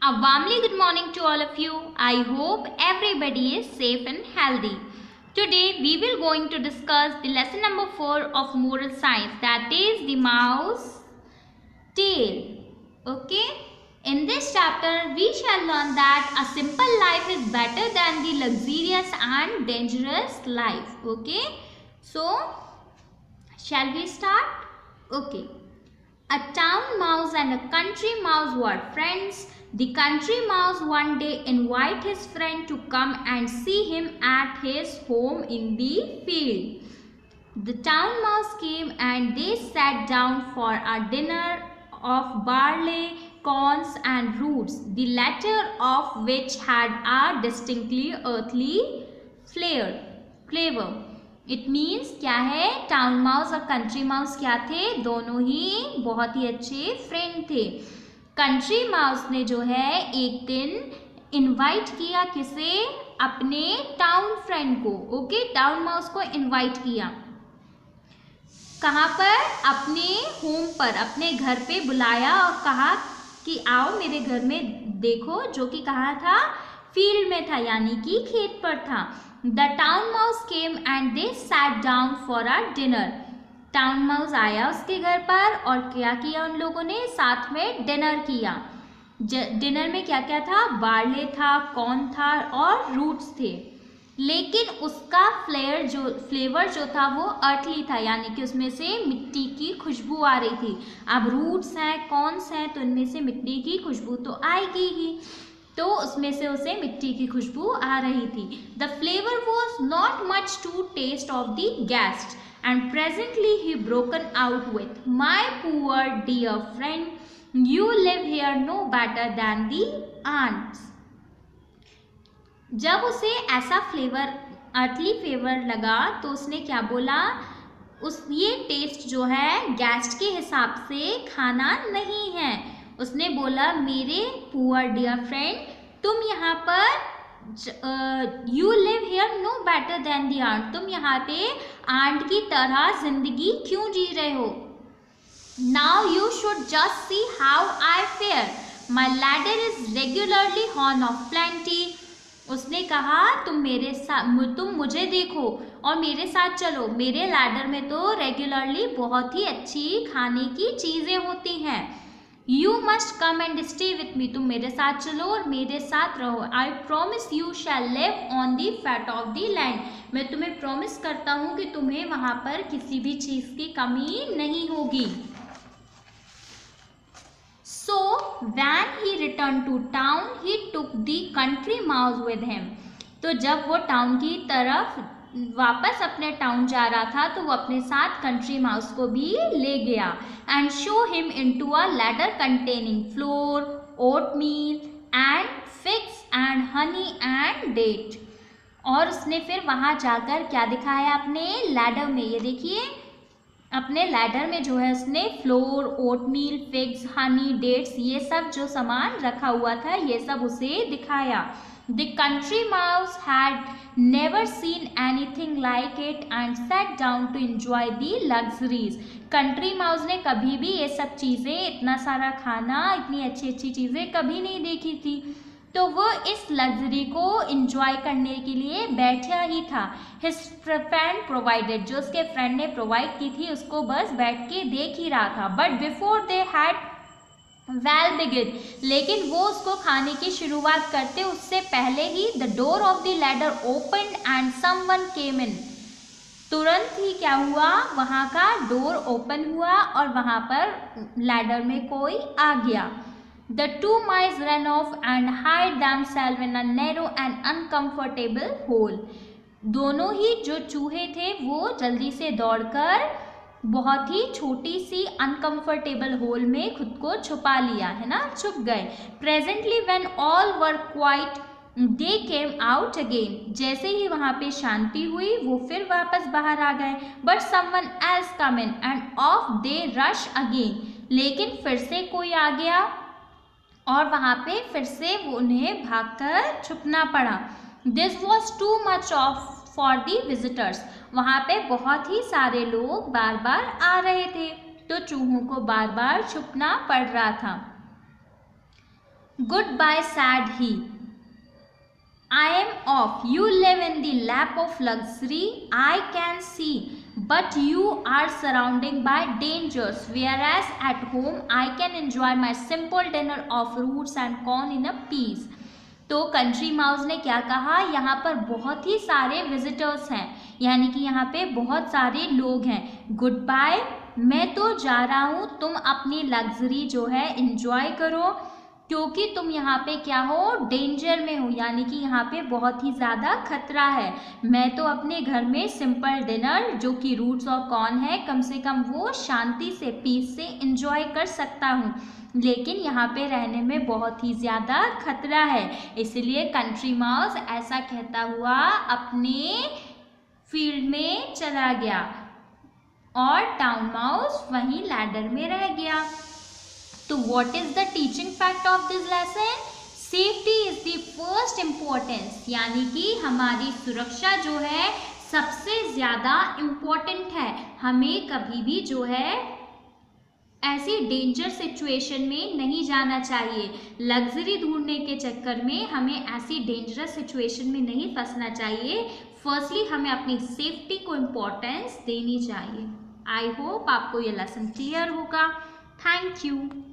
A warmly good morning to all of you. I hope everybody is safe and healthy. Today we will going to discuss the lesson number 4 of moral science, that is the mouse tail. Okay, in this chapter we shall learn that a simple life is better than the luxurious and dangerous life. Okay, so shall we start? Okay. A town mouse and a country mouse were friends. The country mouse one day invited his friend to come and see him at his home in the field. The town mouse came and they sat down for a dinner of barley, corns and roots, the latter of which had a distinctly earthly flavor. It means क्या है, town mouse और country mouse क्या थे, दोनों ही बहुत ही अच्छे friend थे. Country mouse ने जो है एक दिन इनवाइट किया किसे, अपने टाउन फ्रेंड को. ओके, टाउन माउस को इनवाइट किया. कहाँ पर? अपने होम पर, अपने घर पे बुलाया और कहा कि आओ मेरे घर में देखो, जो कि कहाँ था, फील्ड में था, यानी कि खेत पर था. The town mouse came and they sat down for a dinner. Town mouse आया उसके घर पर और क्या किया उन लोगों ने, साथ में डिनर किया. डिनर में क्या क्या था, बार्ले था, कॉर्न था और रूट्स थे. लेकिन उसका फ्लेवर जो था वो अर्थली था, यानी कि उसमें से मिट्टी की खुशबू आ रही थी. अब रूट्स हैं, कॉर्न्स हैं, तो इनमें से मिट्टी की खुशबू तो आएगी ही, तो उसमें से उसे मिट्टी की खुशबू आ रही थी. The flavour was not much to taste of the guest and presently he broken out with, my poor dear friend, you live here no better than the ants. जब उसे ऐसा फ्लेवर, अर्थली फ्लेवर लगा, तो उसने क्या बोला, ये test जो है गेस्ट के हिसाब से खाना नहीं है. उसने बोला, मेरे पुअर डियर फ्रेंड, तुम यहाँ पर, you live here no better than the ant, तुम यहाँ पे आंट की तरह जिंदगी क्यों जी रहे हो. Now you should just see how I fair, my ladder is regularly horn of plenty. उसने कहा, तुम मुझे देखो और मेरे साथ चलो, मेरे लैडर में तो रेगुलरली बहुत ही अच्छी खाने की चीज़ें होती हैं. You must come and stay with me, तुम मेरे साथ चलो और मेरे साथ रहो. I promise you shall live on the fat of the land, मैं तुम्हें प्रॉमिस करता हूँ कि तुम्हें वहाँ पर किसी भी चीज़ की कमी नहीं होगी. So when he returned to town, he took the country mouse with him. तो जब वो टाउन की तरफ वापस अपने टाउन जा रहा था, तो वो अपने साथ कंट्री माउस को भी ले गया. And show him into a ladder containing flour, oatmeal and figs and honey and date. और उसने फिर वहाँ जाकर क्या दिखाया अपने लैडर में, ये देखिए, अपने लैडर में जो है उसने flour, oatmeal, figs, honey, dates, ये सब जो सामान रखा हुआ था, ये सब उसे दिखाया. The country mouse had never seen anything like it and sat down to enjoy the luxuries. Country mouse ने कभी भी ये सब चीज़ें, इतना सारा खाना, इतनी अच्छी अच्छी चीज़ें कभी नहीं देखी थी, तो वो इस लग्जरी को इंजॉय करने के लिए बैठा ही था. His friend provided, जो उसके फ्रेंड ने प्रोवाइड की थी, उसको बस बैठ के देख ही रहा था. But before they had well begin, लेकिन वो उसको खाने की शुरुआत करते उससे पहले ही the door of the ladder open and someone came in. तुरंत ही क्या हुआ, वहाँ का डोर ओपन हुआ और वहाँ पर लैडर में कोई आ गया. The two mice run off and hide themselves in a narrow and uncomfortable hole. दोनों ही जो चूहे थे वो जल्दी से दौड़कर बहुत ही छोटी सी अनकंफर्टेबल होल में खुद को छुपा लिया, है ना, छुप गए. Presently when all were quite they came out again. जैसे ही वहाँ पे शांति हुई, वो फिर वापस बाहर आ गए. But someone else come in end of they rush again. लेकिन फिर से कोई आ गया और वहाँ पे फिर से उन्हें भागकर छुपना पड़ा. This was too much of for the visitors. वहाँ पे बहुत ही सारे लोग बार बार आ रहे थे, तो चूहों को बार बार छुपना पड़ रहा था. Goodbye, said he. I am off. You live in the lap of luxury, I can see, but you are surrounded by dangers, whereas at home I can enjoy my simple dinner of roots and corn in a peace. तो country mouse ने क्या कहा, यहाँ पर बहुत ही सारे visitors हैं, यानी कि यहाँ पे बहुत सारे लोग हैं. गुड बाय, मैं तो जा रहा हूँ, तुम अपनी लग्जरी जो है इंजॉय करो, क्योंकि तुम यहाँ पे क्या हो, डेंजर में हो, यानी कि यहाँ पे बहुत ही ज़्यादा खतरा है. मैं तो अपने घर में सिंपल डिनर जो कि रूट्स और कॉर्न है, कम से कम वो शांति से, पीस से इंजॉय कर सकता हूँ, लेकिन यहाँ पे रहने में बहुत ही ज़्यादा खतरा है. इसलिए कंट्री माउस ऐसा कहता हुआ अपने फील्ड में चला गया और टाउन माउस वहीं लैडर में रह गया. तो what is the teaching fact of this lesson? Safety is the first importance, यानी कि हमारी सुरक्षा जो है सबसे ज़्यादा इम्पोर्टेंट है. हमें कभी भी जो है ऐसी डेंजर सिचुएशन में नहीं जाना चाहिए. लग्जरी ढूंढने के चक्कर में हमें ऐसी डेंजरस सिचुएशन में नहीं फंसना चाहिए. फर्स्टली हमें अपनी सेफ्टी को इम्पोर्टेंस देनी चाहिए. आई होप आपको ये लेसन क्लियर होगा. Thank you.